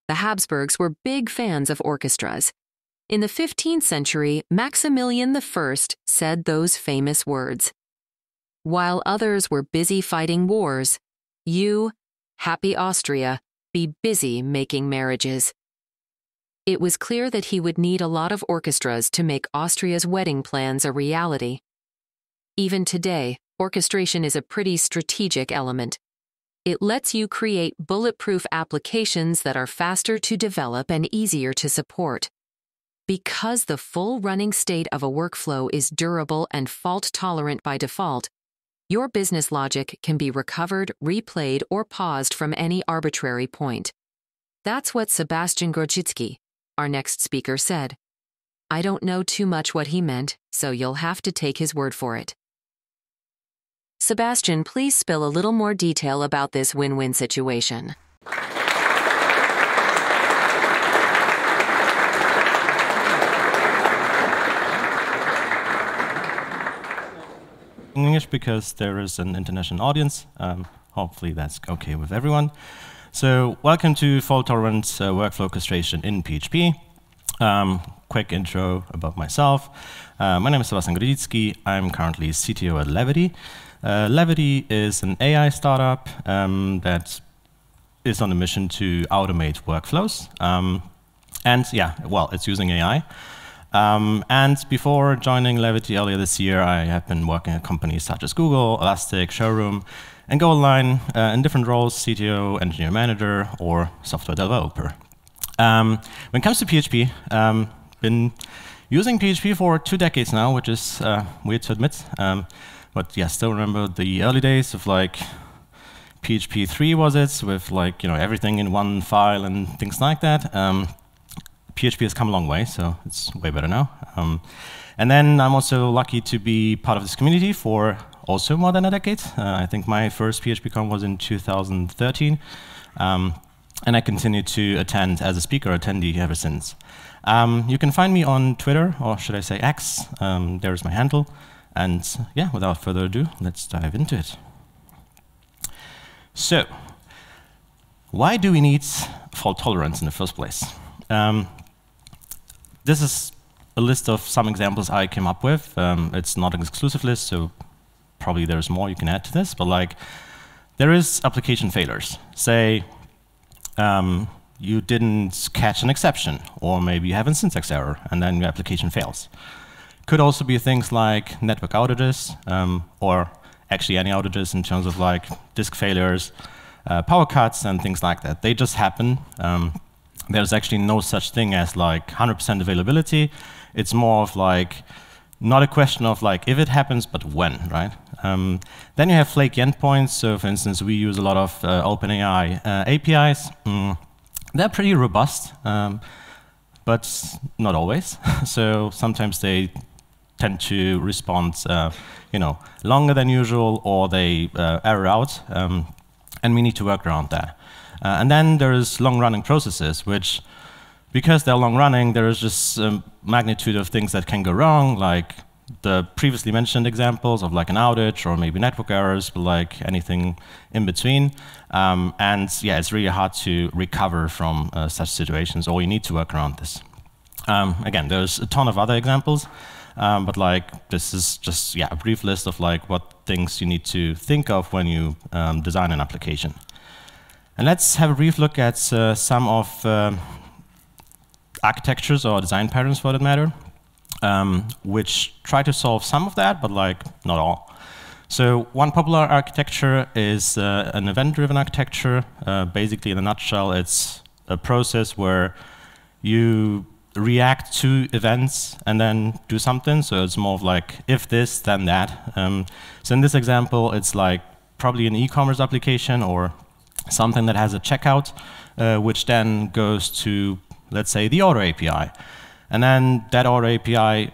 The Habsburgs were big fans of orchestras. In the 15th century, Maximilian I said those famous words. While others were busy fighting wars, you, happy Austria, be busy making marriages. It was clear that he would need a lot of orchestras to make Austria's wedding plans a reality. Even today, orchestration is a pretty strategic element. It lets you create bulletproof applications that are faster to develop and easier to support. Because the full running state of a workflow is durable and fault-tolerant by default, your business logic can be recovered, replayed, or paused from any arbitrary point. That's what Sebastian Grodzicki, our next speaker, said. I don't know too much what he meant, so you'll have to take his word for it. Sebastian, please spill a little more detail about this win-win situation. English because there is an international audience. Hopefully that's okay with everyone. So welcome to fault-tolerant workflow orchestration in PHP. Quick intro about myself. My name is Sebastian Grodzicki. I'm currently CTO at Levity. Levity is an AI startup that is on a mission to automate workflows. And yeah, well, it's using AI. And before joining Levity earlier this year, I have been working at companies such as Google, Elastic, Showroom, and GoAlign in different roles, CTO, engineer manager, or software developer. When it comes to PHP, been using PHP for 2 decades now, which is weird to admit. But yeah, still remember the early days of like PHP 3 was it, with like everything in one file and things like that. PHP has come a long way, so it's way better now. And then I'm also lucky to be part of this community for also more than a decade. I think my first PHPCon was in 2013. And I continue to attend as a speaker attendee ever since. You can find me on Twitter, or should I say X. There's my handle. And yeah, without further ado, let's dive into it. So, why do we need fault tolerance in the first place? This is a list of some examples I came up with. It's not an exclusive list, so probably there's more you can add to this. But like, there is application failures. Say, you didn't catch an exception, or maybe you have a syntax error, and then your application fails. Could also be things like network outages, or actually any outages in terms of like disk failures, power cuts, and things like that. They just happen. There's actually no such thing as like 100% availability. It's more of like, not a question of like if it happens, but when, right? Then you have flaky endpoints. So for instance, we use a lot of OpenAI APIs. They're pretty robust, but not always. So sometimes they tend to respond longer than usual, or they error out, and we need to work around that. And then there's long-running processes, which, because they're long-running, there is just a magnitude of things that can go wrong, like the previously mentioned examples of like an outage or maybe network errors, but like anything in between. And yeah, it's really hard to recover from such situations, or you need to work around this. Again, there's a ton of other examples, but like this is just a brief list of like what things you need to think of when you design an application. And let's have a brief look at some of architectures or design patterns, for that matter, which try to solve some of that, but like not all. So one popular architecture is an event-driven architecture. Basically, in a nutshell, it's a process where you react to events and then do something. So it's more of like, if this, then that. So in this example, it's like probably an e-commerce application or something that has a checkout, which then goes to, let's say, the order API. And then that order API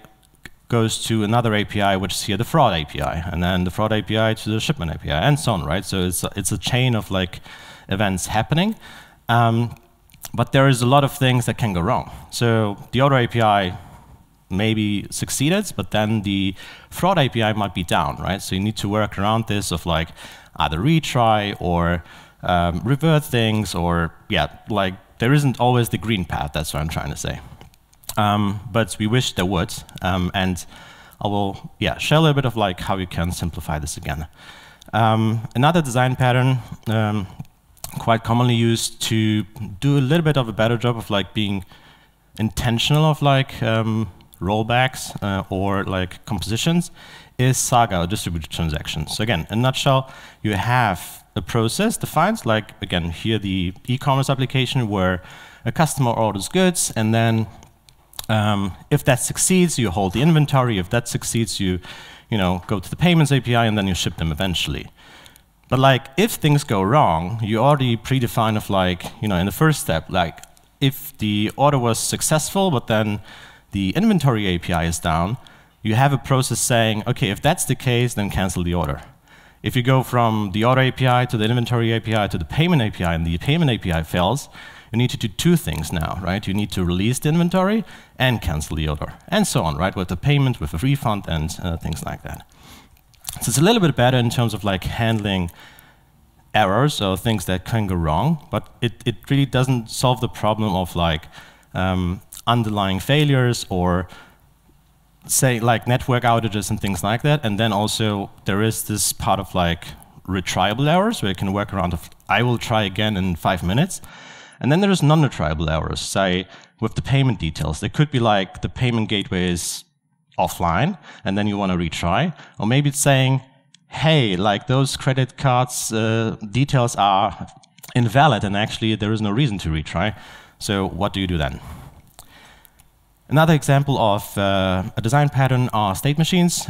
goes to another API, which is here the fraud API. And then the fraud API to the shipment API, and so on, right? So it's a chain of like events happening. But there is a lot of things that can go wrong. So the order API maybe succeeded, but then the fraud API might be down, right? So you need to work around this of like either retry or revert things, or like there isn't always the green path, that's what I'm trying to say. But we wish there would, and I will share a little bit of like how you can simplify this again. Another design pattern quite commonly used to do a little bit of a better job of like being intentional of like rollbacks or like compositions is Saga, or distributed transactions. So again, in a nutshell, you have a process defined, like again here the e-commerce application where a customer orders goods, and then if that succeeds, you hold the inventory. If that succeeds, you go to the payments API, and then you ship them eventually. But like if things go wrong, you already predefine of like in the first step, like if the order was successful, but then the inventory API is down, you have a process saying, okay, if that's the case, then cancel the order. If you go from the order API to the inventory API to the payment API, and the payment API fails, you need to do two things now, right? You need to release the inventory and cancel the order, and so on, right? With the payment, with a refund, and things like that. So it's a little bit better in terms of like handling errors or things that can go wrong, but it really doesn't solve the problem of like underlying failures or say like network outages and things like that. And then also there is this part of like retriable errors where you can work around of I will try again in 5 minutes. And then there's non-retriable errors, say with the payment details. There could be like the payment gateway is offline and then you want to retry. Or maybe it's saying, hey, like those credit cards details are invalid and actually there is no reason to retry. So what do you do then? Another example of a design pattern are state machines.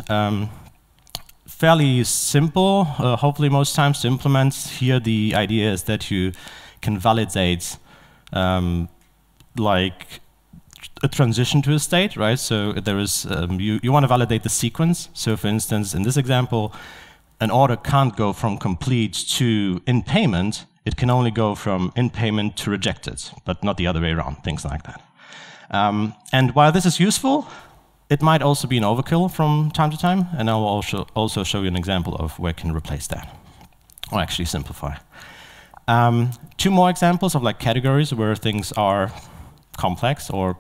Fairly simple, hopefully most times to implement. Here the idea is that you can validate like a transition to a state, right? So there is you want to validate the sequence. So for instance, in this example, an order can't go from complete to in payment. It can only go from in payment to rejected, but not the other way around, things like that. And while this is useful, it might also be an overkill from time to time, and I will also show you an example of where it can replace that, or actually simplify. Two more examples of like categories where things are complex or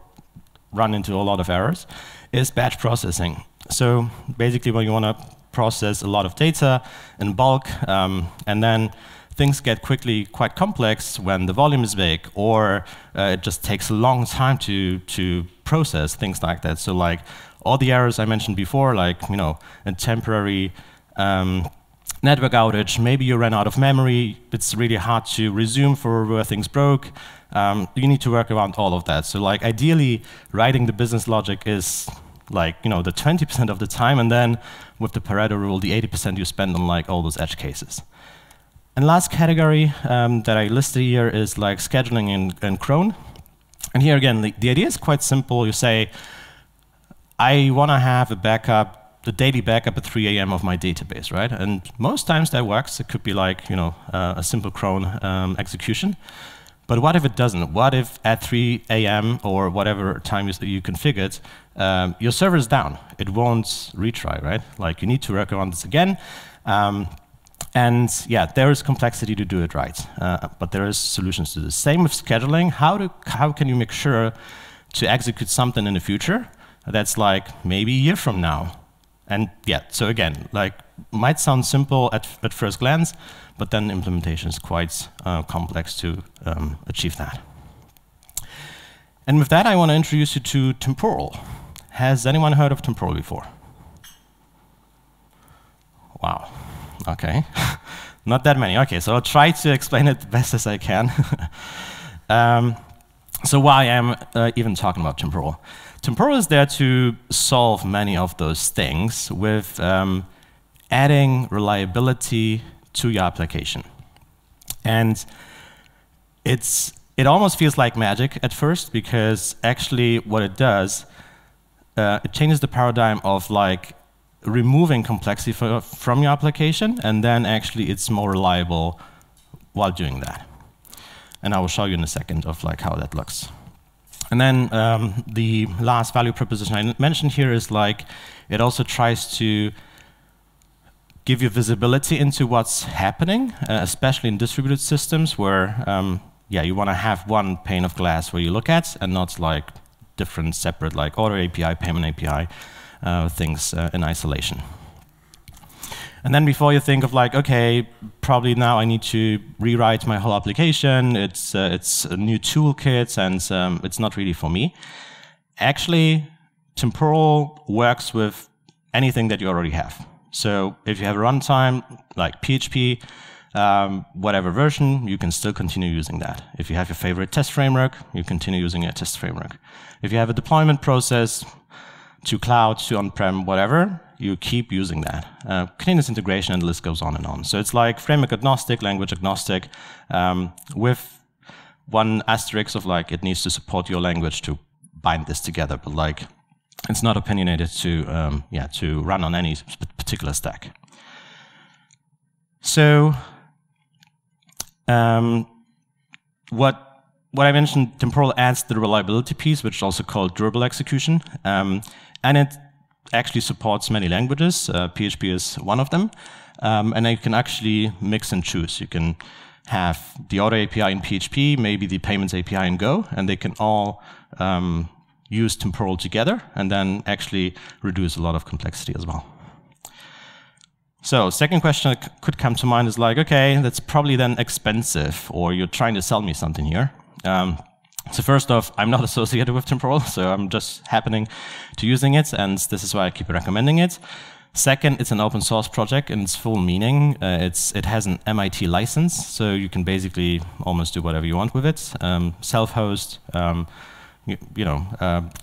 run into a lot of errors is batch processing. So basically when you want to process a lot of data in bulk, and then things get quickly quite complex when the volume is big, or it just takes a long time to process things like that. So like all the errors I mentioned before, like a temporary network outage, maybe you ran out of memory, it's really hard to resume for where things broke. You need to work around all of that. So like ideally, writing the business logic is like the 20% of the time, and then with the Pareto rule, the 80% you spend on like all those edge cases. And last category that I listed here is like scheduling in Cron. And here again, the idea is quite simple. You say, I want to have a backup, the daily backup at 3 a.m. of my database, right? And most times that works. It could be like a simple cron execution. But what if it doesn't? What if at 3 a.m. or whatever time you configured, your server is down? It won't retry, right? Like you need to work around this again. And yeah, there is complexity to do it right, but there is solutions to this. Same with scheduling. How can you make sure to execute something in the future that's like maybe a year from now? And yeah, so again, like might sound simple at first glance, but then implementation is quite complex to achieve that. And with that, I want to introduce you to Temporal. Has anyone heard of Temporal before? Wow. Okay, not that many. Okay, so I'll try to explain it the best as I can. So why am I even talking about Temporal? Temporal is there to solve many of those things with adding reliability to your application. And it almost feels like magic at first, because actually what it does, it changes the paradigm of like removing complexity from your application, and then actually it's more reliable while doing that. And I will show you in a second of like how that looks. And then the last value proposition I mentioned here is like it also tries to give you visibility into what's happening, especially in distributed systems where yeah, you want to have one pane of glass where you look at, and not like different separate like order API, payment API things in isolation. And then before you think of like, okay, probably now I need to rewrite my whole application, it's a new toolkit, and it's not really for me. Actually, Temporal works with anything that you already have. So if you have a runtime, like PHP, whatever version, you can still continue using that. If you have your favorite test framework, you continue using your test framework. If you have a deployment process to cloud, to on-prem, whatever, you keep using that. Continuous integration, and the list goes on and on. So it's like framework agnostic, language agnostic, with one asterisk of like, it needs to support your language to bind this together, but like, it's not opinionated to run on any particular stack. So what I mentioned, Temporal adds the reliability piece, which is also called durable execution, and it actually supports many languages. PHP is one of them, and you can actually mix and choose. You can have the order API in PHP, maybe the payments API in Go, and they can all use Temporal together, and then actually reduce a lot of complexity as well. So second question that could come to mind is like, okay, that's probably then expensive, or you're trying to sell me something here. So first off, I'm not associated with Temporal, so I'm just happening to using it, and this is why I keep recommending it. Second, it's an open source project in its full meaning. It has an MIT license, so you can basically almost do whatever you want with it. Self-host,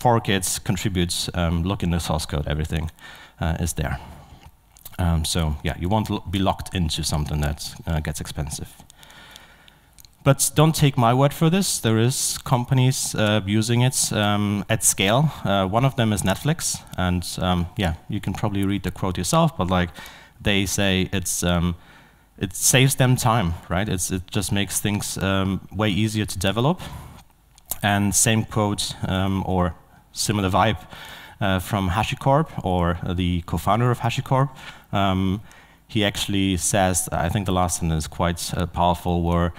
fork it, contribute, look in the source code, everything is there. So yeah, you won't be locked into something that gets expensive. But don't take my word for this. There is companies using it at scale. One of them is Netflix, and yeah, you can probably read the quote yourself. But like, they say it saves them time, right? It just makes things way easier to develop. And same quote or similar vibe from HashiCorp, or the co-founder of HashiCorp. He actually says, I think the last sentence is quite powerful, where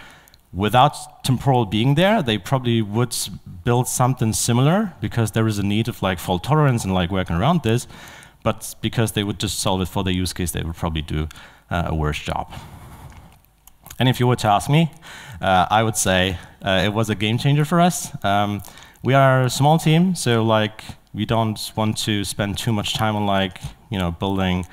without Temporal being there, they probably would build something similar, because there is a need of like fault tolerance and like working around this. But because they would just solve it for their use case, they would probably do a worse job. And if you were to ask me, I would say it was a game changer for us. We are a small team, so like we don't want to spend too much time on like building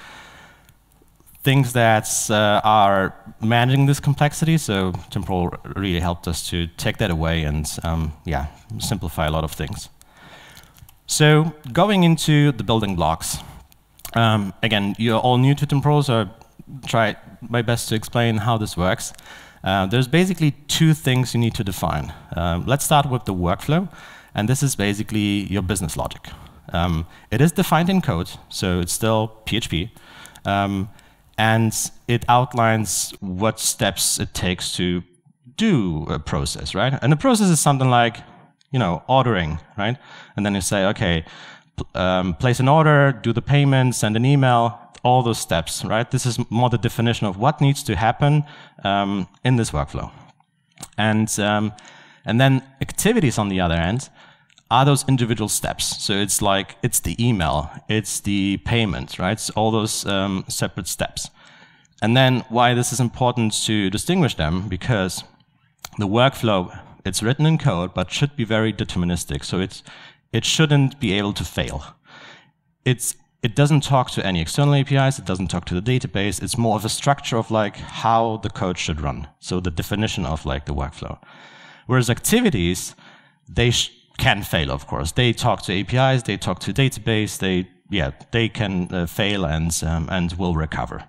things that are managing this complexity. So Temporal really helped us to take that away and yeah, simplify a lot of things. So going into the building blocks, again, you're all new to Temporal, so I try my best to explain how this works. There's basically two things you need to define. Let's start with the workflow, and this is basically your business logic. It is defined in code, so it's still PHP, and it outlines what steps it takes to do a process, right? And the process is something like, ordering, right? And then you say, okay, place an order, do the payment, send an email, all those steps, right? This is more the definition of what needs to happen in this workflow. And then activities on the other end are those individual steps. So it's like, it's the email, it's the payment, right? It's all those separate steps. And then why this is important to distinguish them, because the workflow, it's written in code, but should be very deterministic. So it shouldn't be able to fail. It doesn't talk to any external APIs, it doesn't talk to the database, it's more of a structure of like how the code should run. So the definition of like the workflow. Whereas activities, they can fail, of course. They talk to APIs, they talk to database, they can fail and will recover.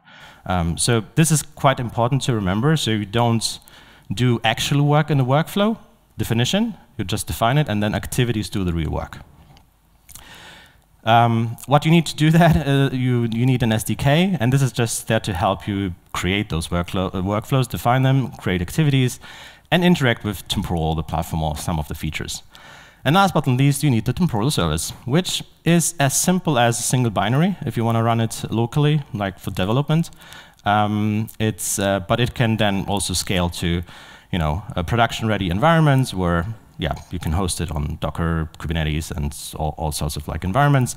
So this is quite important to remember. So you don't do actual work in the workflow definition, you just define it, and then activities do the real work. What you need to do that, you need an SDK, and this is just there to help you create those workflows, define them, create activities, and interact with Temporal, the platform, or some of the features. And last but not least, you need the Temporal service, which is as simple as a single binary if you want to run it locally, like for development. But it can then also scale to production-ready environments where you can host it on Docker, Kubernetes, and all sorts of like environments.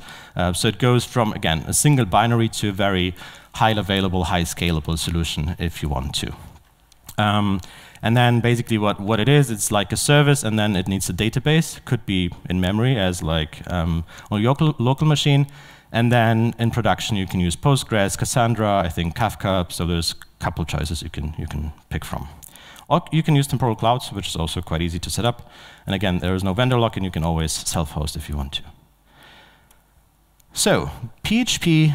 So it goes from, again, a single binary to a very highly available, high scalable solution if you want to. And then basically what it is, it's like a service, and then it needs a database. Could be in memory as like on your local machine. And then in production, you can use Postgres, Cassandra, I think Kafka. So there's a couple choices you can pick from. Or you can use Temporal Cloud, which is also quite easy to set up. And again, there is no vendor lock, and you can always self-host if you want to. So PHP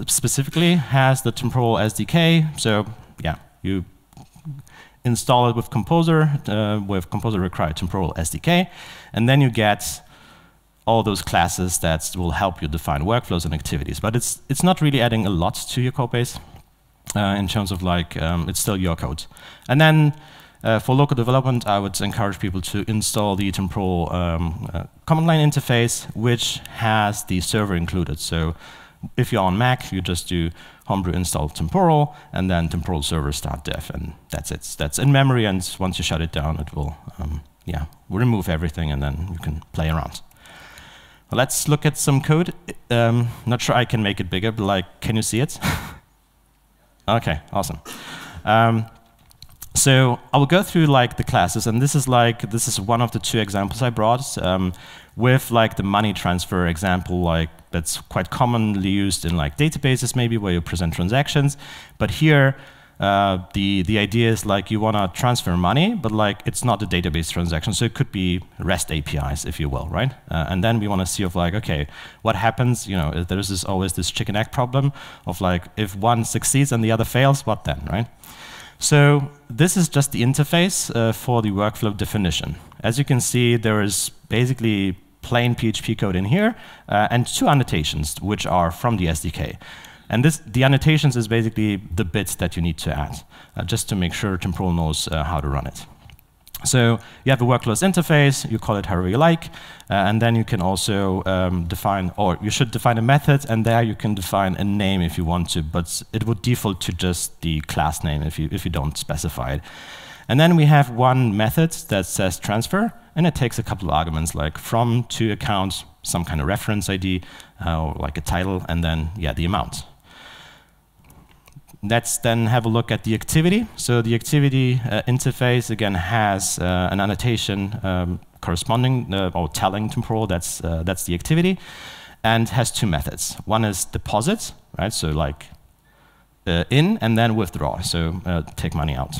specifically has the Temporal SDK. So yeah, you install it with Composer required Temporal SDK, and then you get all those classes that will help you define workflows and activities. But it's not really adding a lot to your code base. In terms of like, it's still your code. And then for local development, I would encourage people to install the Temporal command line interface, which has the server included. So if you're on Mac, you just do homebrew install Temporal, and then Temporal server start dev, and that's it. That's in memory, and once you shut it down, it will remove everything, and then you can play around. Well, let's look at some code. Not sure I can make it bigger, but like, can you see it? Okay, awesome. So I will go through like the classes, and this is one of the two examples I brought with like the money transfer example, like that's quite commonly used in like databases maybe where you present transactions. But here the idea is like you want to transfer money, but like it's not a database transaction, so it could be REST APIs, if you will, right? And then we want to see of like, okay, what happens? There's always this chicken egg problem of like, if one succeeds and the other fails, what then, right? So this is just the interface for the workflow definition. As you can see, there is basically plain PHP code in here and two annotations, which are from the SDK. And the annotations is basically the bits that you need to add, just to make sure Temporal knows how to run it. So you have a workflows interface, you call it however you like, and then you can also define, or you should define a method, and there you can define a name if you want to, but it would default to just the class name if you don't specify it. And then we have one method that says transfer, and it takes a couple of arguments like from, to, account, some kind of reference ID, or like a title, and then the amount. Let's then have a look at the activity. So the activity interface, again, has an annotation corresponding or telling Temporal that's the activity, and has two methods. One is deposit, right? So like in, and then withdraw, so take money out.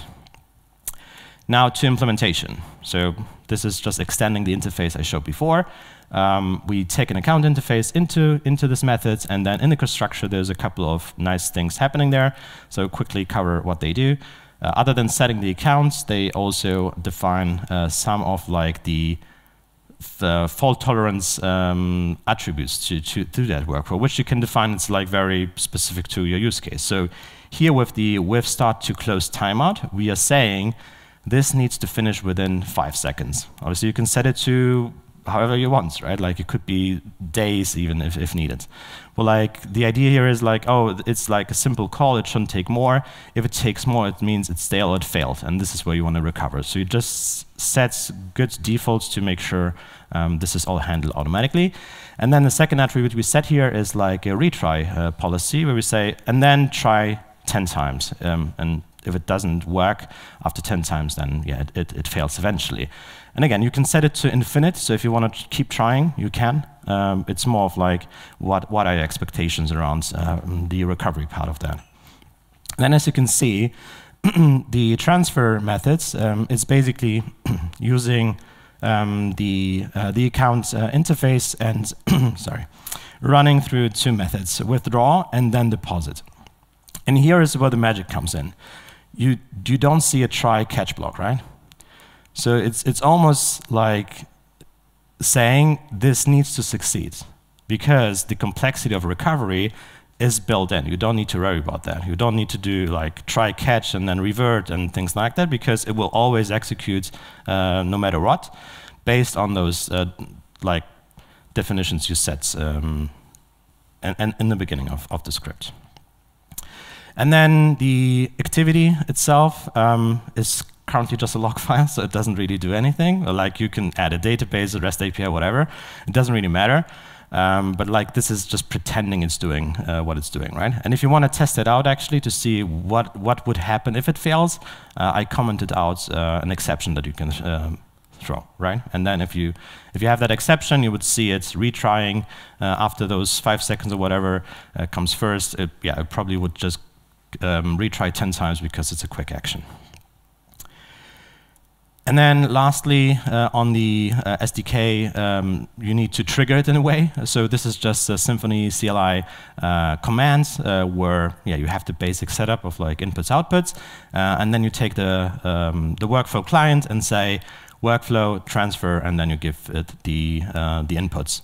Now to implementation. So this is just extending the interface I showed before. We take an account interface into this method, and then in the constructor there's a couple of nice things happening there. So quickly cover what they do. Other than setting the accounts, they also define some of like the fault tolerance attributes to that workflow, which you can define. It's like very specific to your use case. So here with the with start to close timeout, we are saying this needs to finish within 5 seconds. Obviously, you can set it to however you want, right? Like it could be days even if needed. Well, like the idea here is like, oh, it's like a simple call, it shouldn't take more. If it takes more, it means it's stale or it failed, and this is where you want to recover. So you just set good defaults to make sure this is all handled automatically. And then the second attribute we set here is like a retry policy, where we say, and then try 10 times. And if it doesn't work after 10 times, then it fails eventually. And again, you can set it to infinite, so if you want to keep trying, you can. It's more of like, what are your expectations around the recovery part of that. Then as you can see, the transfer methods is basically using the account interface and sorry, running through two methods, withdraw and then deposit. And here is where the magic comes in. You don't see a try catch block, right? So it's almost like saying this needs to succeed, because the complexity of recovery is built in. You don't need to worry about that. You don't need to do like try catch and then revert and things like that, because it will always execute no matter what, based on those like definitions you set and in the beginning of the script. And then the activity itself is currently just a log file, so it doesn't really do anything. Or like you can add a database, a REST API, whatever. It doesn't really matter. But like this is just pretending it's doing what it's doing, right? And if you want to test it out actually to see what would happen if it fails, I commented out an exception that you can throw, right? And then if you have that exception, you would see it's retrying after those 5 seconds or whatever comes first. It probably would just retry 10 times because it's a quick action. And then lastly, on the SDK, you need to trigger it in a way. So this is just a Symfony CLI commands where you have the basic setup of like inputs, outputs, and then you take the workflow client and say workflow transfer, and then you give it the inputs.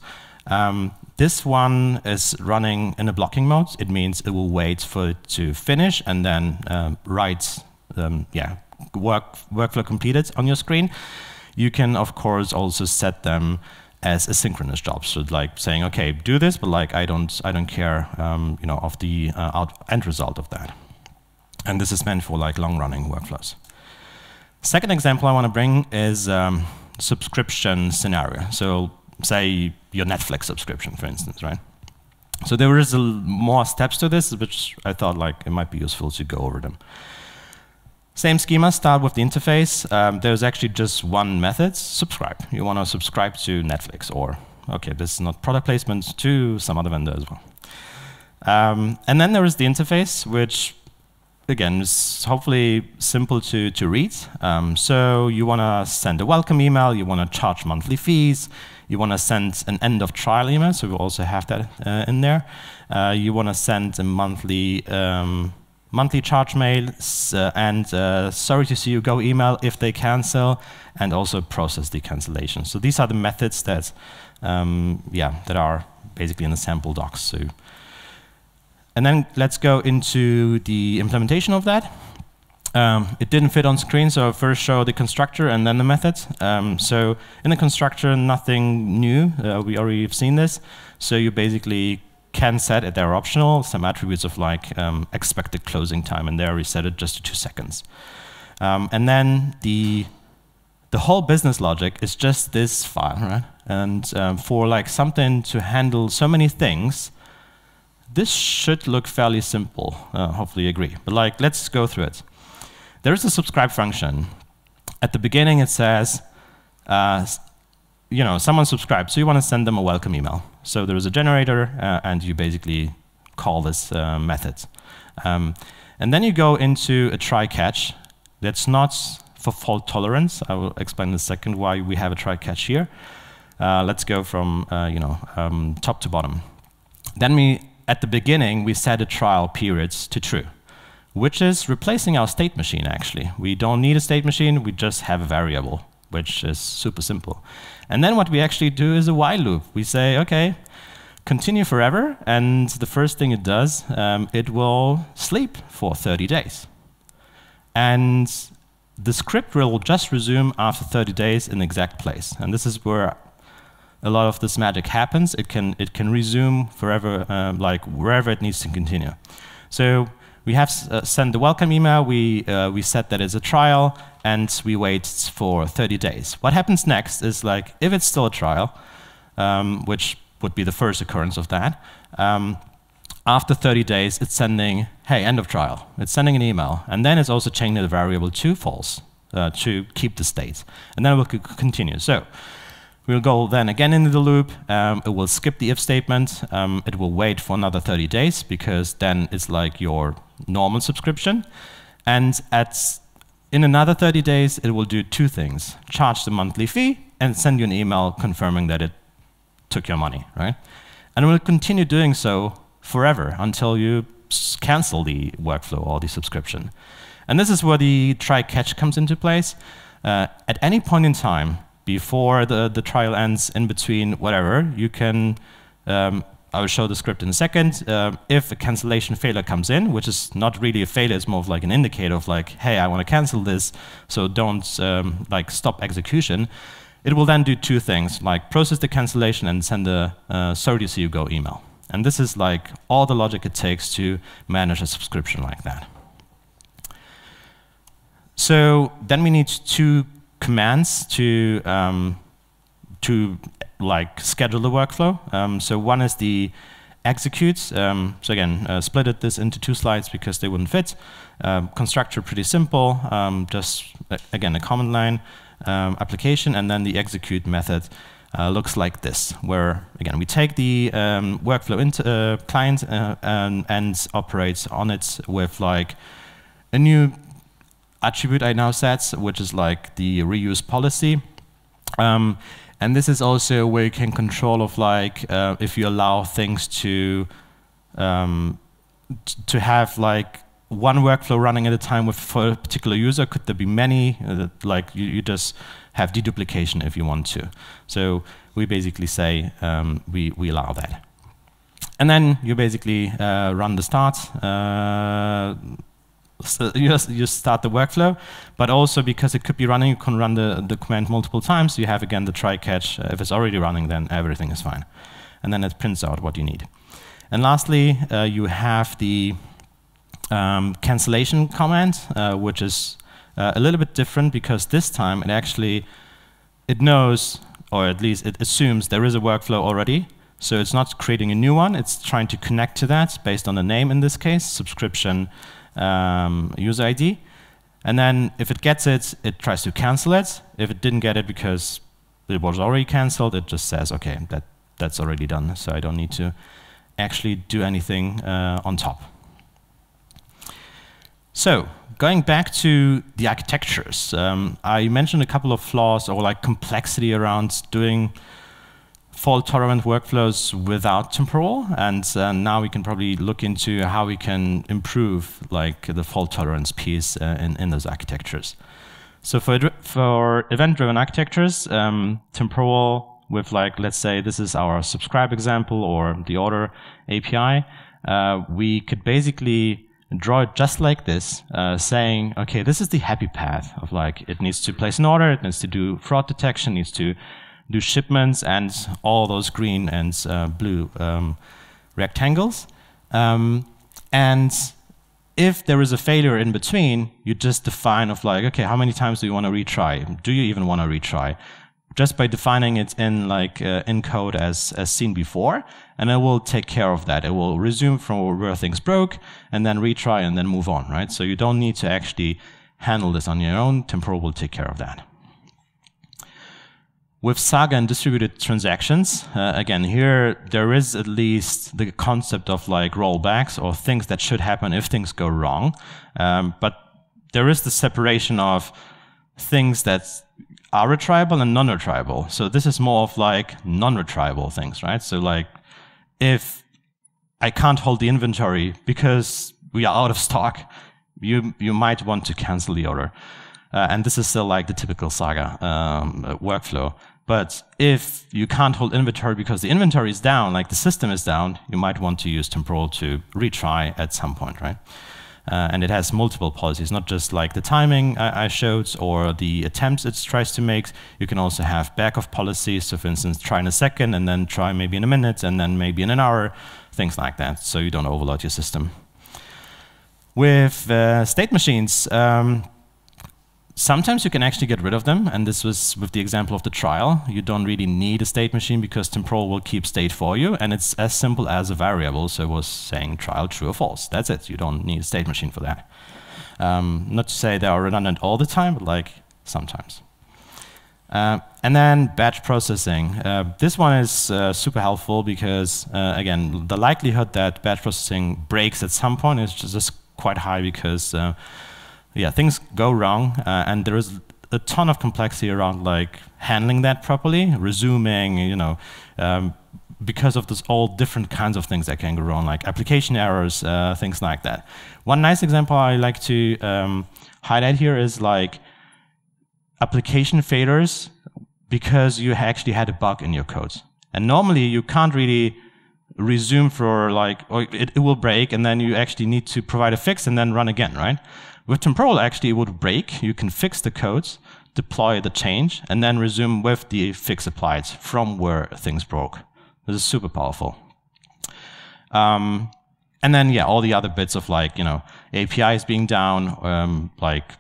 This one is running in a blocking mode. It means it will wait for it to finish and then write workflow completed on your screen. You can, of course, also set them as asynchronous jobs. So like saying, okay, do this, but like I don't care, of the end result of that. And this is meant for like long-running workflows. Second example I want to bring is subscription scenario. So say your Netflix subscription, for instance, right? So there is more steps to this, which I thought like it might be useful to go over them. Same schema, start with the interface. There's actually just one method, subscribe. You want to subscribe to Netflix, or, okay, this is not product placement, to some other vendor as well. And then there is the interface, which, again, is hopefully simple to read. So you want to send a welcome email, you want to charge monthly fees, you want to send an end of trial email, so we also have that in there. You want to send a monthly charge mail, and sorry to see you go email if they cancel, and also process the cancellation. So these are the methods that, that are basically in the sample docs. So, and then let's go into the implementation of that. It didn't fit on screen, so I'll first show the constructor and then the methods. So in the constructor, nothing new. We already have seen this. So you basically can set it, they're optional, some attributes of like expected closing time, and there we set it just to 2 seconds. And then the whole business logic is just this file, right? And for like something to handle so many things, this should look fairly simple. Hopefully you agree. But like, let's go through it. There is a subscribe function. At the beginning it says, someone subscribed, so you want to send them a welcome email. So there is a generator, and you basically call this method. And then you go into a try-catch. That's not for fault tolerance. I will explain in a second why we have a try-catch here. Let's go from top to bottom. Then at the beginning, we set a trial periods to true, which is replacing our state machine, actually. We don't need a state machine, we just have a variable, which is super simple. And then what we actually do is a while loop. We say, okay, continue forever, and the first thing it does, it will sleep for 30 days. And the script will just resume after 30 days in the exact place. And this is where a lot of this magic happens. It can resume forever, like wherever it needs to continue. So we have sent the welcome email, we set that as a trial, and we wait for 30 days. What happens next is like, if it's still a trial, which would be the first occurrence of that, after 30 days, it's sending, hey, end of trial. It's sending an email. And then it's also changing the variable to false to keep the state. And then it will continue. So we'll go then again into the loop. It will skip the if statement. It will wait for another 30 days, because then it's like your normal subscription. And in another 30 days, it will do 2 things. Charge the monthly fee and send you an email confirming that it took your money, right? And it will continue doing so forever until you cancel the workflow or the subscription. And this is where the try-catch comes into place. At any point in time, before the trial ends, in between, whatever, you can, I will show the script in a second, if a cancellation failure comes in, which is not really a failure, it's more of like an indicator of like, hey, I want to cancel this, so don't like stop execution. It will then do 2 things, like process the cancellation and send a sorry to see you go email. And this is like all the logic it takes to manage a subscription like that. So then we need two commands to like schedule the workflow. So one is the execute. So again, splitted this into two slides because they wouldn't fit. Constructor pretty simple, just again a command line application, and then the execute method looks like this, where again we take the workflow into client and operates on it with like a new attribute I now set, which is like the reuse policy. And this is also where you can control of like if you allow things to have like one workflow running at a time for a particular user. Could there be many? Like you just have deduplication if you want to. So we basically say we allow that. And then you basically run the start. So you start the workflow, but also because it could be running, you can run the command multiple times. So you have again the try catch. If it's already running, then everything is fine. And then it prints out what you need. And lastly, you have the cancellation command, which is a little bit different because this time it knows, or at least it assumes there is a workflow already. So it's not creating a new one. It's trying to connect to that based on the name in this case, subscription user ID. And then if it gets it, it tries to cancel it. If it didn't get it because it was already canceled, it just says, OK, that's already done. So I don't need to actually do anything on top. So going back to the architectures, I mentioned a couple of flaws or like complexity around doing fault-tolerant workflows without Temporal, and now we can probably look into how we can improve like the fault tolerance piece in those architectures. So for event-driven architectures, Temporal with like, let's say this is our subscribe example or the order API, we could basically draw it just like this, saying, okay, this is the happy path of like, it needs to place an order, it needs to do fraud detection, needs to do shipments and all those green and blue rectangles. And if there is a failure in between, you just define of like, okay, how many times do you want to retry? Do you even want to retry? Just by defining it in like in code as seen before, and it will take care of that. It will resume from where things broke and then retry and then move on, right? So you don't need to actually handle this on your own. Temporal will take care of that. With Saga and distributed transactions, again, here there is at least the concept of like rollbacks or things that should happen if things go wrong. But there is the separation of things that are retriable and non-retriable. So this is more of like non-retriable things, right? So like if I can't hold the inventory because we are out of stock, you might want to cancel the order. And this is still like the typical Saga workflow. But if you can't hold inventory because the inventory is down, like the system is down, you might want to use Temporal to retry at some point, right? And it has multiple policies, not just like the timing I showed or the attempts it tries to make. You can also have backup policies. So for instance, try in a second and then try maybe in a minute and then maybe in an hour, things like that, so you don't overload your system. With state machines, sometimes you can actually get rid of them, and this was with the example of the trial. You don't really need a state machine because Temporal will keep state for you, and it's as simple as a variable. So it was saying trial true or false. That's it. You don't need a state machine for that. Not to say they are redundant all the time, but like sometimes. And then batch processing. This one is super helpful because, again, the likelihood that batch processing breaks at some point is just quite high because yeah, things go wrong, and there is a ton of complexity around like handling that properly, resuming, you know, because of this all different kinds of things that can go wrong, like application errors, things like that. One nice example I like to highlight here is like application failures because you actually had a bug in your code. And normally you can't really resume for like, or it will break, and then you actually need to provide a fix and then run again, right? With Temporal, actually, it would break. You can fix the codes, deploy the change, and then resume with the fix applied from where things broke. This is super powerful. And then, yeah, all the other bits of like, you know, APIs being down, like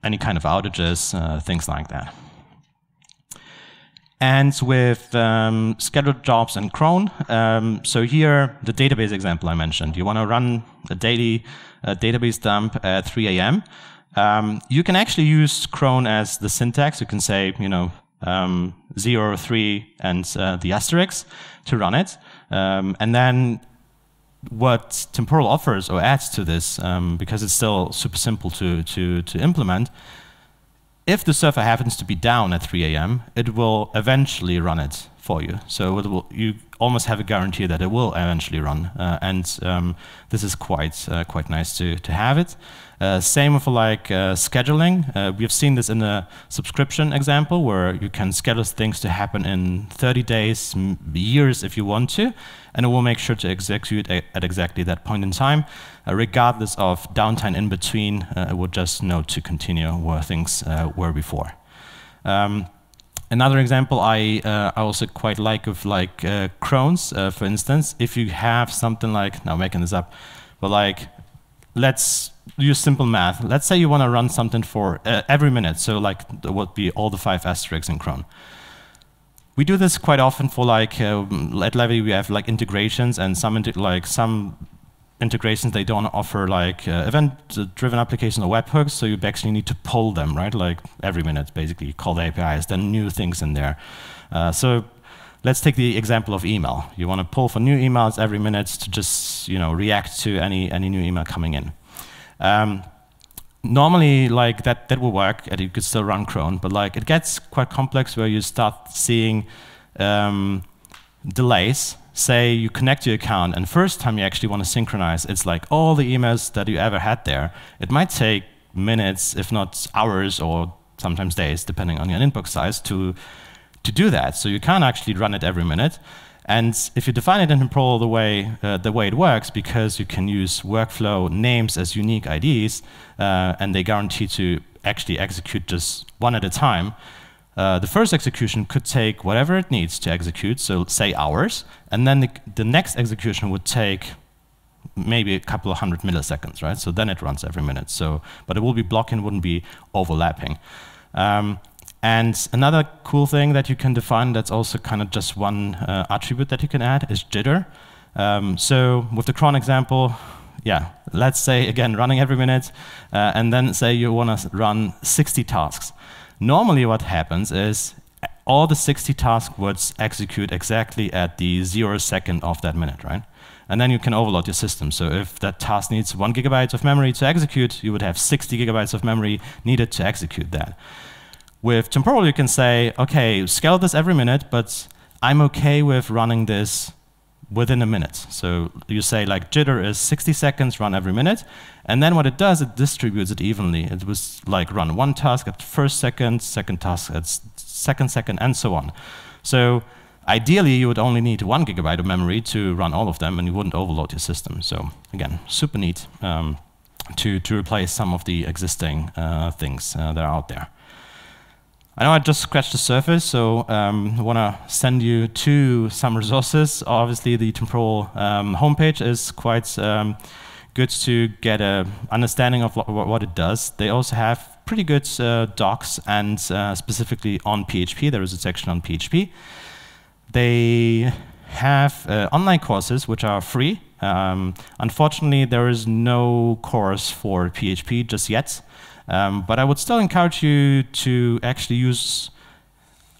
any kind of outages, things like that. And with scheduled jobs in cron, so here, the database example I mentioned, you want to run a daily database dump at 3 a.m. You can actually use cron as the syntax. You can say, 0, 3, and the asterisk to run it. And then what Temporal offers or adds to this, because it's still super simple to implement, if the server happens to be down at 3 a.m., it will eventually run it for you. So you almost have a guarantee that it will eventually run, and this is quite nice to have it. Same with scheduling. We've seen this in a subscription example where you can schedule things to happen in 30 days, years if you want to, and it will make sure to execute at exactly that point in time. Regardless of downtime in between, it will just know to continue where things were before. Another example I also quite like of crons, for instance, if you have something like, now I'm making this up, but let's use simple math. Let's say you want to run something for every minute, so there would be all the 5 asterisks in cron. We do this quite often for at Levy we have integrations, and some integrations they don't offer event-driven applications or webhooks, so you actually need to pull them, right? Every minute, basically, call the APIs, then new things in there. So let's take the example of email. You want to pull for new emails every minute to just react to any new email coming in. Normally, that will work, and you could still run cron, but it gets quite complex where you start seeing delays. Say you connect your account, and first time you actually want to synchronize, it's all the emails that you ever had there. It might take minutes, if not hours, or sometimes days, depending on your inbox size, to do that. So you can't actually run it every minute. And if you define it in Temporal the way it works, because you can use workflow names as unique IDs, and they guarantee to actually execute just one at a time, the first execution could take whatever it needs to execute, so say hours, and then the next execution would take maybe a couple of 100 milliseconds, right? So then it runs every minute. But it will be blocking, wouldn't be overlapping. And another cool thing that you can define that's also kind of just one attribute that you can add is jitter. So with the cron example, yeah, let's say, again, running every minute, and then say you want to run 60 tasks. Normally what happens is all the 60 tasks would execute exactly at the 0 second of that minute, right? And then you can overload your system. So if that task needs 1 gigabyte of memory to execute, you would have 60 gigabytes of memory needed to execute that. With Temporal, you can say, OK, scale this every minute, but I'm OK with running this within a minute. So you say jitter is 60 seconds, run every minute. And then what it does, it distributes it evenly. It was run 1 task at first second task at second, and so on. So ideally, you would only need 1 gigabyte of memory to run all of them, and you wouldn't overload your system. So again, super neat to replace some of the existing things that are out there. I know I just scratched the surface, so I want to send you to some resources. Obviously, the Temporal homepage is quite good to get an understanding of what it does. They also have pretty good docs, and specifically on PHP. There is a section on PHP. They have online courses, which are free. Unfortunately, there is no course for PHP just yet. But I would still encourage you to actually use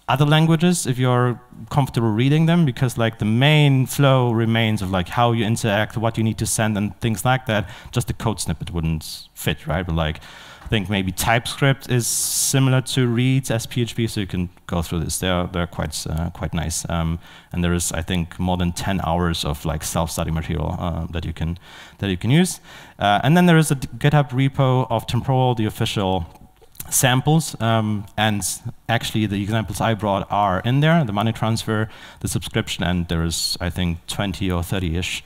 other languages if you're comfortable reading them, because the main flow remains of how you interact, what you need to send, and things like that. Just the code snippet wouldn't fit, right? But I think maybe TypeScript is similar to Reads as PHP, so you can go through this. They're quite nice, and there is, I think, more than 10 hours of self-study material that you can use. And then there is a GitHub repo of Temporal, the official samples, and actually the examples I brought are in there: the money transfer, the subscription, and there is, I think, 20 or 30-ish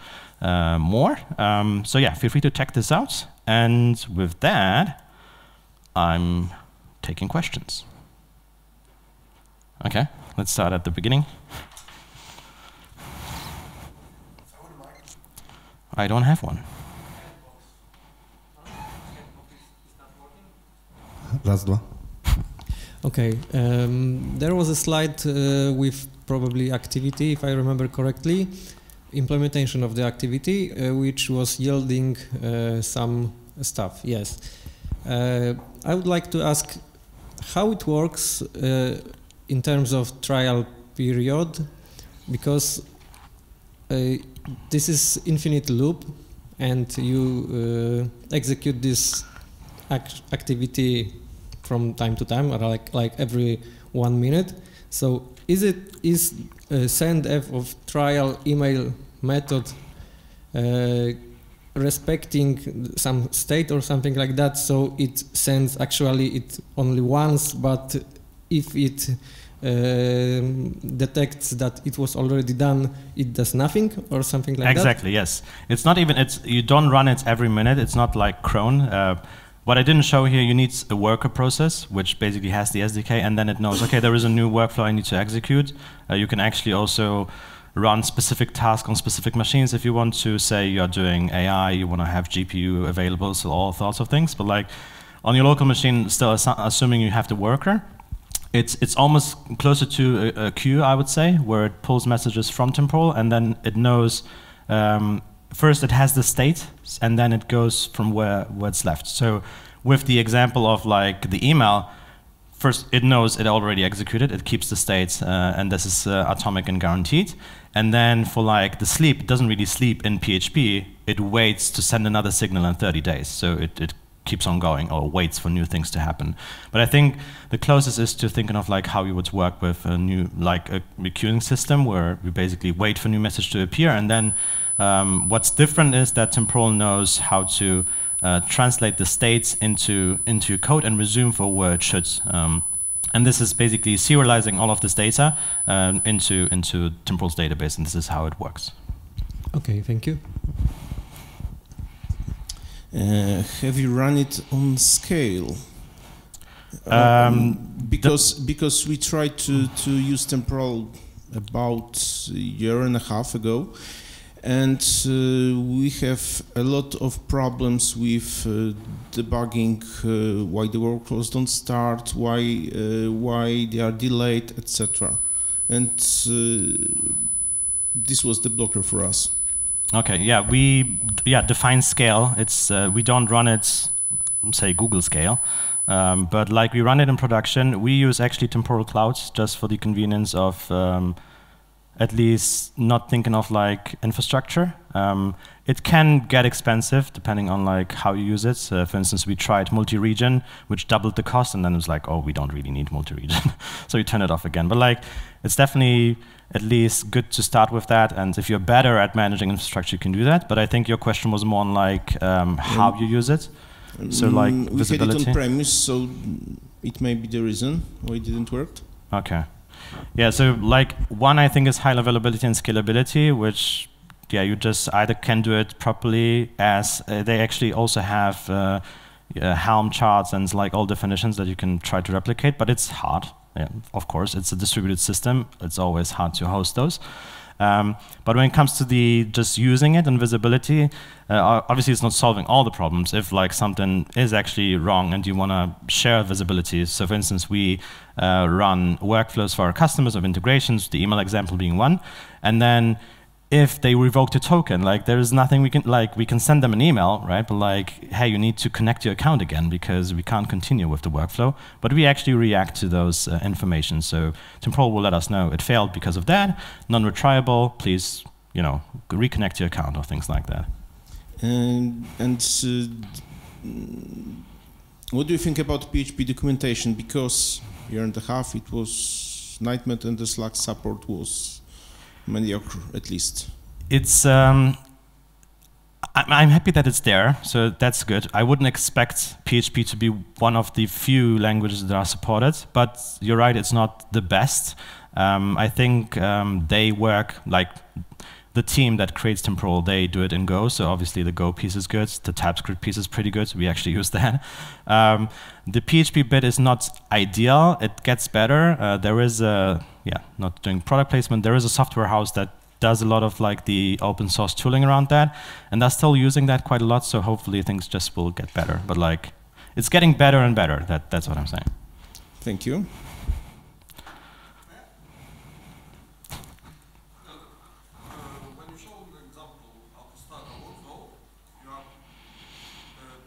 more. So yeah, feel free to check this out. And with that, I'm taking questions. OK, let's start at the beginning. I don't have one. Raz, dwa. Okay, there was a slide with probably activity, if I remember correctly, implementation of the activity, which was yielding some stuff, yes. I would like to ask how it works in terms of trial period, because this is infinite loop and you execute this activity from time to time, or like every 1 minute. So is sendf of trial email method respecting some state or something like that? So it sends actually it only once, but if it detects that it was already done, it does nothing or something like that? Exactly, yes. It's not even, you don't run it every minute. It's not like cron. What I didn't show here, you need a worker process, which basically has the SDK, and then it knows, okay, there is a new workflow I need to execute. You can actually also run specific tasks on specific machines if you want to. Say you're doing AI, you want to have GPU available, so all sorts of things. But like on your local machine, still assuming you have the worker, it's almost closer to a queue, I would say, where it pulls messages from Temporal, and then it knows, first it has the state, and then it goes from where it's left. So with the example of like the email, first it knows it already executed, it keeps the state, and this is atomic and guaranteed. And then for like the sleep, it doesn't really sleep in PHP, it waits to send another signal in 30 days. So it keeps on going or waits for new things to happen. But I think the closest is to thinking of like how you would work with a new, like a queuing system where we basically wait for new message to appear, and then what's different is that Temporal knows how to translate the states into code and resume for where it should. And this is basically serializing all of this data into Temporal's database, and this is how it works. Okay, thank you. Have you run it on scale? Because we tried to use Temporal about a year and a half ago, and we have a lot of problems with debugging why the workflows don't start, why they are delayed, etc. And this was the blocker for us. Okay, yeah, we define scale. It's we don't run it, say, Google scale, but like we run it in production. We use actually Temporal Clouds just for the convenience of at least not thinking of like infrastructure. It can get expensive depending on like how you use it. For instance, we tried multi-region, which doubled the cost, and then it was like, oh, we don't really need multi-region, so we turn it off again. But like, it's definitely at least good to start with that, and if you're better at managing infrastructure, you can do that. But I think your question was more on like how you use it. So like visibility. We had it on premise, so it may be the reason why it didn't work. Okay. Yeah, so like one I think is high availability and scalability, which you just either can do it properly, as they actually also have Helm charts and like all definitions that you can try to replicate, but it's hard. Yeah, of course, it's a distributed system. It's always hard to host those. But when it comes to the just using it and visibility, obviously it's not solving all the problems. If like something is actually wrong and you want to share visibility, so for instance, we run workflows for our customers of integrations, the email example being one, and then if they revoke the token, like there is nothing we can, like we can send them an email, right? But like, hey, you need to connect your account again because we can't continue with the workflow. But we actually react to those information. So Temporal will let us know it failed because of that, non-retriable, please, reconnect your account or things like that. What do you think about PHP documentation? Because a year and a half it was nightmare, and the Slack support was mediocre, at least. It's I'm happy that it's there, so that's good. I wouldn't expect PHP to be one of the few languages that are supported, but you're right, it's not the best. I think they work, like the team that creates Temporal, they do it in Go, so obviously the Go piece is good, the TypeScript piece is pretty good, we actually use that. The PHP bit is not ideal, it gets better. There is a, not doing product placement, there is a software house that does a lot of like the open source tooling around that, and they're still using that quite a lot, so hopefully things just will get better. But like, it's getting better and better. That's what I'm saying. Thank you. When you show the example how to start a workflow, you are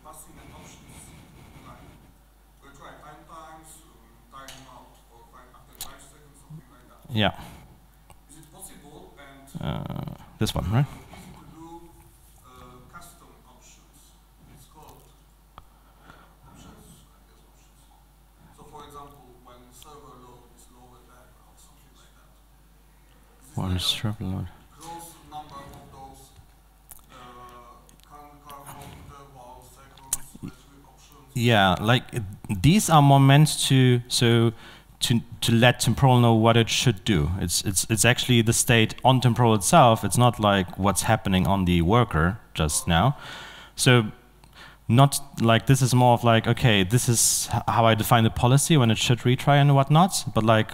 passing an options line. We try time times, time out, or after 5 seconds, something like that. Yeah. Is it possible and This one, right? easy to do custom options? It's called options, I guess options. So for example, when server load is lower than or something like that. One is server load. Close number of those interval seconds options. Yeah, like these are more meant to to let Temporal know what it should do. It's actually the state on Temporal itself. It's not like what's happening on the worker just now. So not like this is more of like, okay, this is how I define the policy when it should retry and whatnot. But like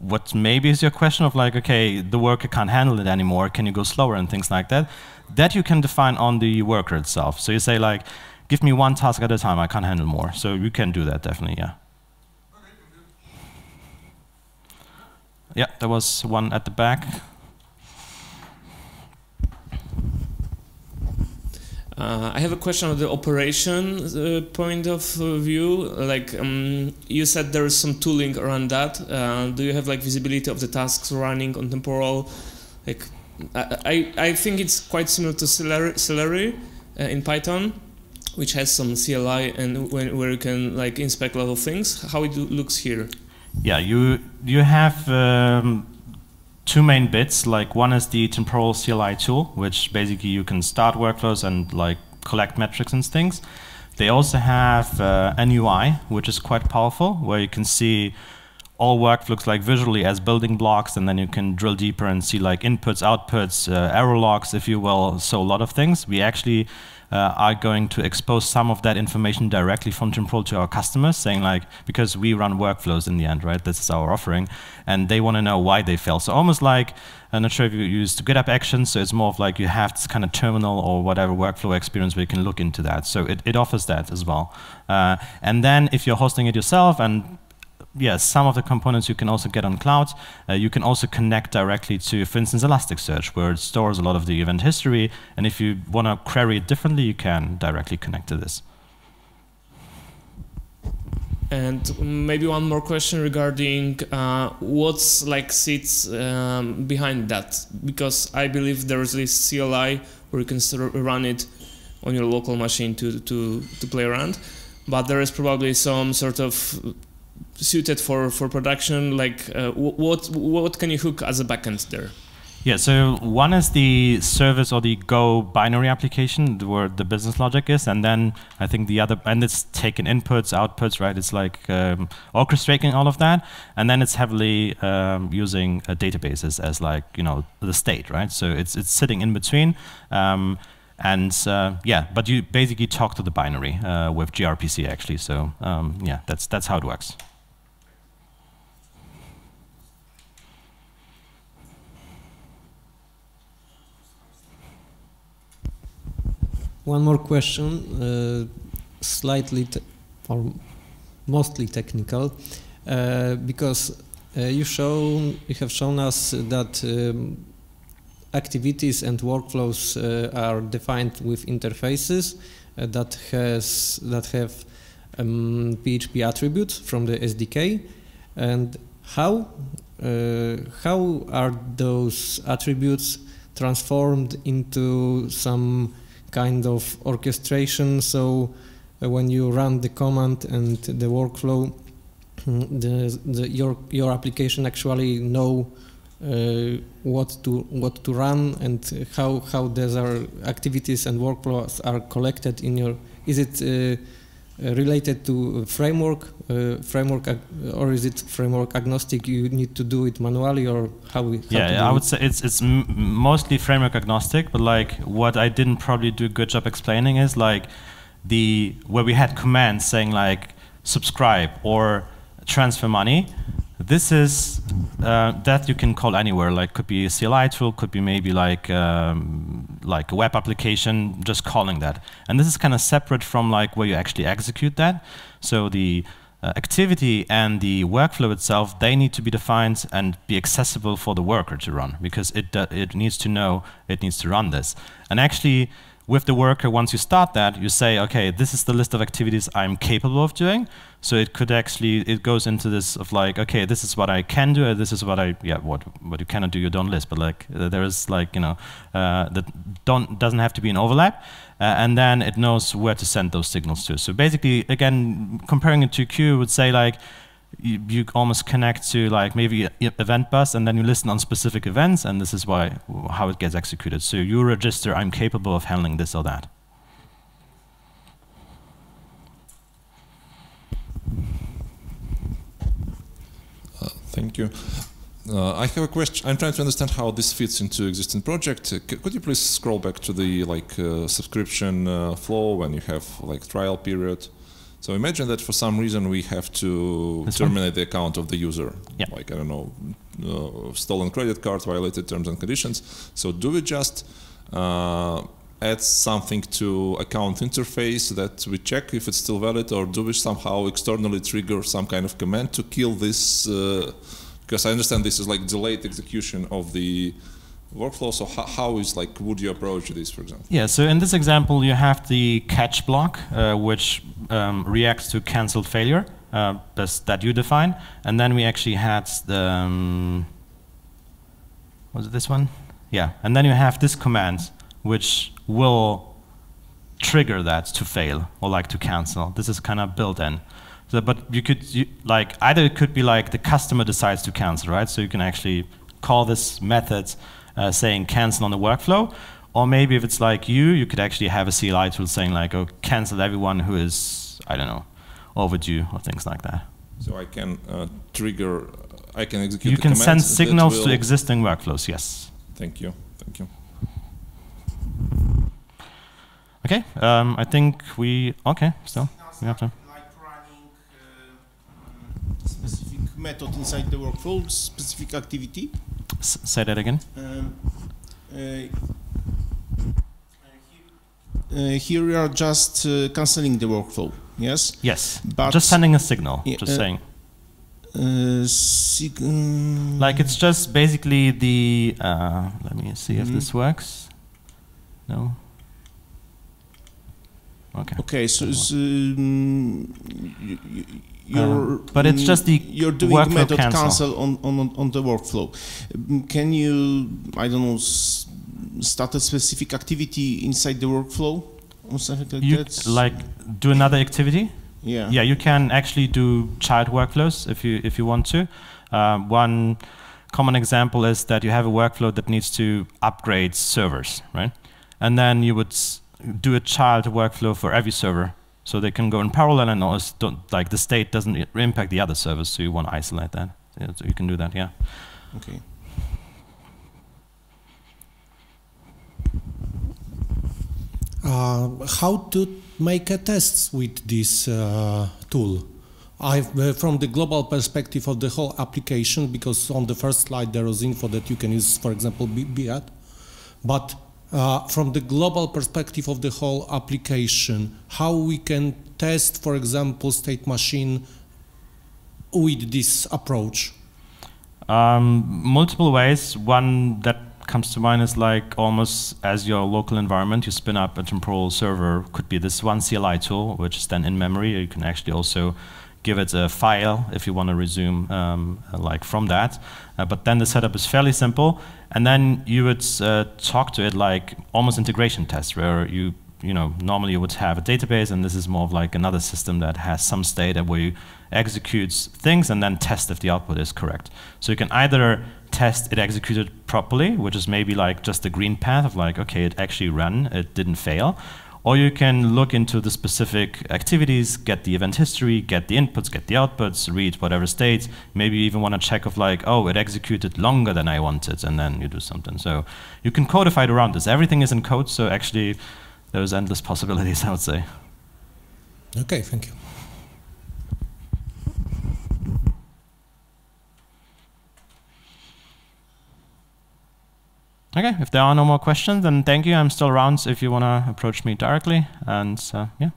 what maybe is your question of like, okay, the worker can't handle it anymore. Can you go slower and things like that? That you can define on the worker itself. So you say like, give me one task at a time. I can't handle more. So you can do that definitely, yeah. Yeah, there was one at the back. I have a question on the operation point of view. Like you said, there is some tooling around that. Do you have like visibility of the tasks running on Temporal? Like, I think it's quite similar to Celery in Python, which has some CLI and where you can like inspect a lot of things. How it looks here? Yeah, you have two main bits. Like one is the Temporal CLI tool, which basically you can start workflows and like collect metrics and things. They also have an UI, which is quite powerful, where you can see all workflows like visually as building blocks, and then you can drill deeper and see like inputs, outputs, error logs, if you will. So a lot of things. We actually are going to expose some of that information directly from Temporal to our customers, saying like, because we run workflows in the end, right? This is our offering, and they want to know why they fail. So almost like, I'm not sure if you use GitHub Actions, so it's more of like you have this kind of terminal or whatever workflow experience where you can look into that. So it offers that as well. And then if you're hosting it yourself, and yes, some of the components you can also get on cloud. You can also connect directly to, for instance, Elasticsearch, where it stores a lot of the event history. And if you want to query it differently, you can directly connect to this. And maybe one more question regarding what's like sits behind that, because I believe there is this CLI where you can run it on your local machine to play around, but there is probably some sort of suited for production, like what can you hook as a backend there? Yeah, so one is the service or the Go binary application where the business logic is, and then I think the other, and it's taking inputs, outputs, right? It's like orchestrating all of that, and then it's heavily using databases as like, you know, the state, right? So it's sitting in between, yeah, but you basically talk to the binary with gRPC actually. So yeah, that's how it works. One more question, slightly or mostly technical, because you have shown us that activities and workflows are defined with interfaces that have PHP attributes from the SDK, and how are those attributes transformed into some kind of orchestration? So when you run the command and the workflow, your application actually know what to run, and how these activities and workflows are collected in your. Is it related to framework, or is it framework agnostic? You need to do it manually, or how? Yeah, I would say it's mostly framework agnostic. But like what I didn't probably do a good job explaining is like where we had commands saying like subscribe or transfer money. This is that you can call anywhere. Like could be a CLI tool, could be maybe like a web application, just calling that. And this is kind of separate from like where you actually execute that. So the activity and the workflow itself, they need to be defined and be accessible for the worker to run, because it needs to know it needs to run this. And actually, with the worker, once you start that, you say, okay, this is the list of activities I'm capable of doing. So it could actually, it goes into this of like, okay, this is what I can do, this is what what you cannot do, you don't list. But like, there is like, you know, that doesn't have to be an overlap. And then it knows where to send those signals to. So basically, again, comparing it to a queue, would say like, you almost connect to like maybe event bus, and then you listen on specific events, and this is how it gets executed. So you register, I'm capable of handling this or that. Thank you. I have a question. I'm trying to understand how this fits into existing project. Could you please scroll back to the subscription flow when you have like trial period? So imagine that for some reason we have to terminate the account of the user. Yeah. Like, I don't know, stolen credit card, violated terms and conditions. So do we just add something to account interface that we check if it's still valid, or do we somehow externally trigger some kind of command to kill this? Because I understand this is like delayed execution of the workflow. So how is like, would you approach this, for example? Yeah, so in this example, you have the catch block, which reacts to canceled failure that you define. And then we actually had the, was it this one? Yeah, and then you have this command, which will trigger that to fail or like to cancel. This is kind of built in. So, but you could, like, either it could be like the customer decides to cancel, right? So you can actually call this method saying cancel on the workflow. Or maybe if it's like you could actually have a CLI tool saying like, oh, cancel everyone who is, I don't know, overdue or things like that. So I can trigger, I can execute the commands. You can send signals to existing workflows, yes. Thank you, thank you. Okay, I think okay, so we have to. Specific method inside the workflow, specific activity. Say that again. Here we are just canceling the workflow. Yes. Yes. But just sending a signal. Just saying. Like it's just basically the. Let me see if this works. No. Okay. Okay. So. But it's just the you're doing method cancel on the workflow. Can you, I don't know, start a specific activity inside the workflow or something like that? Like do another activity? Yeah. Yeah, you can actually do child workflows if you want to. One common example is that you have a workflow that needs to upgrade servers, right? And then you would do a child workflow for every server. So they can go in parallel, and like the state doesn't impact the other servers, so you want to isolate that. Yeah, so you can do that, yeah. Okay. How to make a test with this tool? From the global perspective of the whole application, because on the first slide there was info that you can use, for example, BIAT, but from the global perspective of the whole application, how we can test, for example, state machine with this approach? Multiple ways. One that comes to mind is like almost as your local environment, you spin up a temporal server. Could be this one CLI tool, which is then in memory. You can actually also give it a file if you want to resume like from that. But then the setup is fairly simple. And then you would talk to it like almost integration tests, where you know, normally you would have a database, and this is more of like another system that has some state where you execute things and then test if the output is correct. So you can either test it executed properly, which is maybe like just the green path of like, okay, it actually ran, it didn't fail. Or you can look into the specific activities, get the event history, get the inputs, get the outputs, read whatever state. Maybe you even want to check of like, oh, it executed longer than I wanted, and then you do something. So you can codify it around this. Everything is in code, so actually there's endless possibilities, I would say. Okay, thank you. Okay, if there are no more questions, then thank you. I'm still around if you want to approach me directly. And yeah,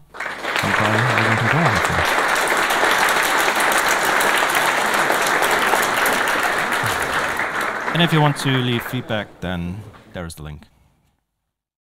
and if you want to leave feedback, then there is the link.